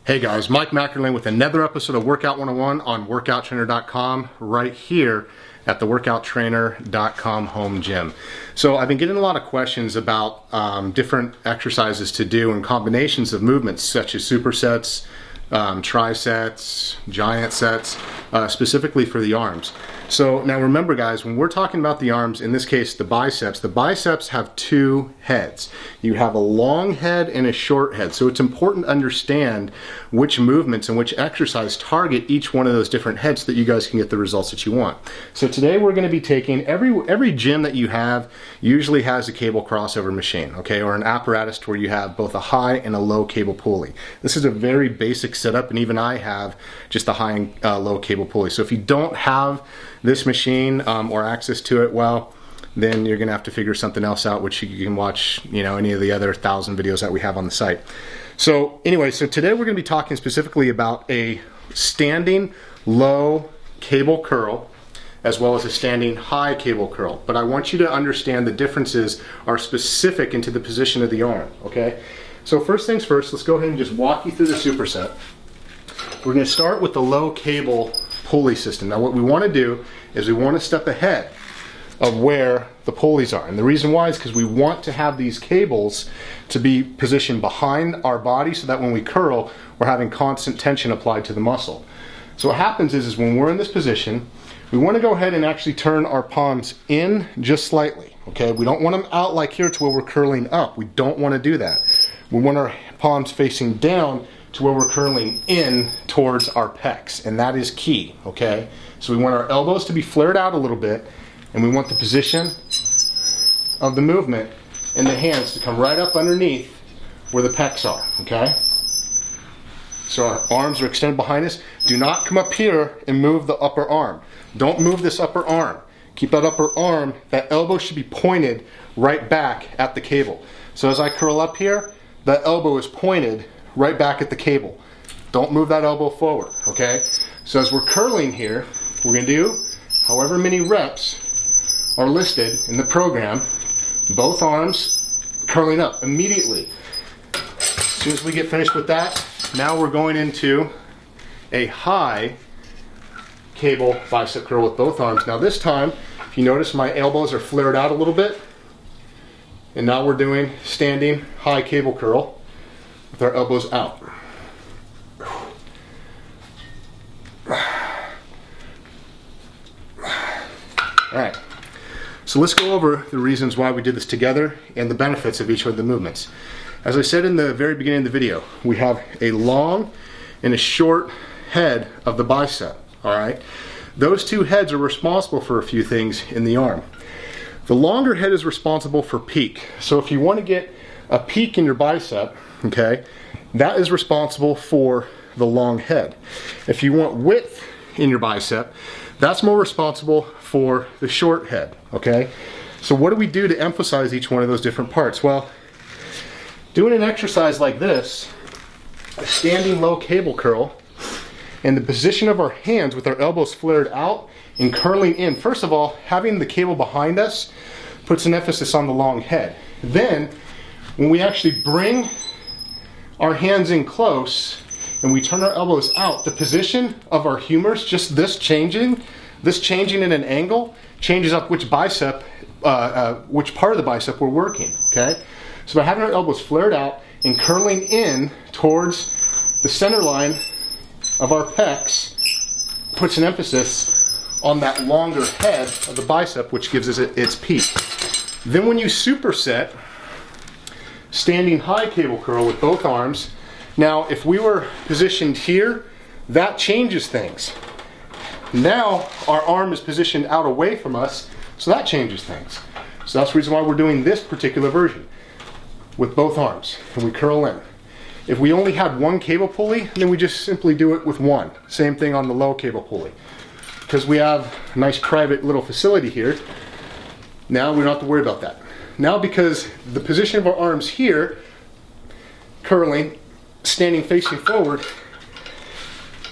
Hey guys, Mike Mackerlin with another episode of Workout 101 on workouttrainer.com right here at the workouttrainer.com home gym. So I've been getting a lot of questions about different exercises to do and combinations of movements such as supersets, trisets, giant sets, specifically for the arms. So now remember guys, when we're talking about the arms, in this case the biceps have two heads. You have a long head and a short head. So it's important to understand which movements and which exercise target each one of those different heads so that you guys can get the results that you want. So today we're going to be taking, every gym that you have usually has a cable crossover machine, okay, or an apparatus where you have both a high and a low cable pulley. This is a very basic setup, and even I have just a high and low cable pulley. So if you don't have this machine or access to it, well, then you're gonna have to figure something else out, which you can watch, you know, any of the other 1,000 videos that we have on the site. So anyway, so today we're gonna be talking specifically about a standing low cable curl as well as a standing high cable curl. But I want you to understand the differences are specific into the position of the arm, okay? So first things first, let's go ahead and just walk you through the superset. We're gonna start with the low cable pulley system. Now what we want to do is we want to step ahead of where the pulleys are, and the reason why is because we want to have these cables to be positioned behind our body so that when we curl we're having constant tension applied to the muscle. So what happens is when we're in this position, we want to go ahead and actually turn our palms in just slightly, okay? We don't want them out like here to where we're curling up. We don't want to do that. We want our palms facing down to where we're curling in towards our pecs, and that is key, okay? So we want our elbows to be flared out a little bit, and we want the position of the movement in the hands to come right up underneath where the pecs are, okay? So our arms are extended behind us. Do not come up here and move the upper arm. Don't move this upper arm. Keep that upper arm, that elbow should be pointed right back at the cable. So as I curl up here, that elbow is pointed right back at the cable. Don't move that elbow forward, okay? So as we're curling here, we're gonna do however many reps are listed in the program, both arms curling up immediately. As soon as we get finished with that, now we're going into a high cable bicep curl with both arms. Now this time, if you notice, my elbows are flared out a little bit, and now we're doing standing high cable curl with our elbows out. Alright, so let's go over the reasons why we did this together and the benefits of each of the movements. As I said in the very beginning of the video, we have a long and a short head of the bicep, alright? Those two heads are responsible for a few things in the arm. The longer head is responsible for peak. So if you want to get a peak in your bicep, okay, that is responsible for the long head. If you want width in your bicep, that's more responsible for the short head, okay? So what do we do to emphasize each one of those different parts? Well, doing an exercise like this, a standing low cable curl, and the position of our hands with our elbows flared out and curling in. First of all, having the cable behind us puts an emphasis on the long head. Then, when we actually bring our hands in close and we turn our elbows out, the position of our humors, just this changing in an angle, changes up which bicep, which part of the bicep we're working, okay? So by having our elbows flared out and curling in towards the center line of our pecs puts an emphasis on that longer head of the bicep, which gives us its peak. Then when you superset, standing high cable curl with both arms. Now, if we were positioned here, that changes things. Now, our arm is positioned out away from us, so that changes things. So that's the reason why we're doing this particular version with both arms, and we curl in. If we only had one cable pulley, then we just simply do it with one. Same thing on the low cable pulley. Because we have a nice private little facility here, now we don't have to worry about that. Now, because the position of our arms here, curling, standing facing forward,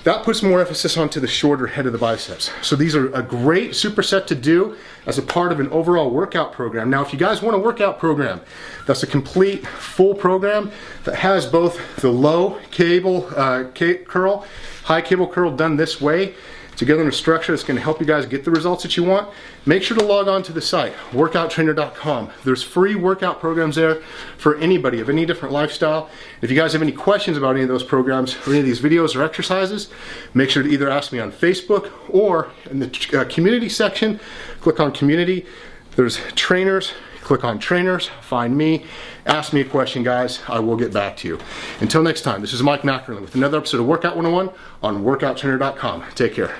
that puts more emphasis onto the shorter head of the biceps. So these are a great superset to do as a part of an overall workout program. Now, if you guys want a workout program that's a complete full program that has both the low cable curl, high cable curl done this way, together in a structure that's going to help you guys get the results that you want, make sure to log on to the site, workouttrainer.com. There's free workout programs there for anybody of any different lifestyle. If you guys have any questions about any of those programs or any of these videos or exercises, make sure to either ask me on Facebook or in the community section. Click on community. There's trainers. Click on trainers, find me, ask me a question, guys. I will get back to you. Until next time, this is Mike Mackerlin with another episode of Workout 101 on workouttrainer.com. Take care.